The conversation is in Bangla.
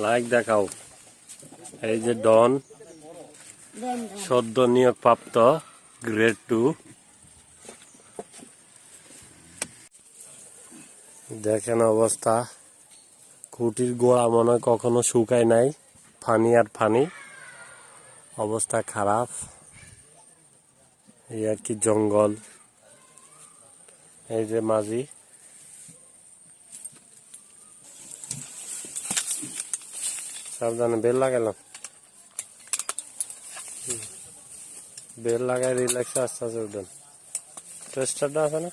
লাইক দেখাও। এই যে ডন সদ্য নিয়োগ প্রাপ্ত গ্রেড 2। দেখেন অবস্থা, খুঁটির গোড়া মনে হয় কখনো শুকায় নাই, ফানি আর ফানি, অবস্থা খারাপ। এই আর কি জঙ্গল। এই যে মাঝি, সাবধানে বেল লাগালাম, বেল লাগাই রিল্যাক্সে আস্তে আস্তে উঠেন। টেস্টারটা আছে না?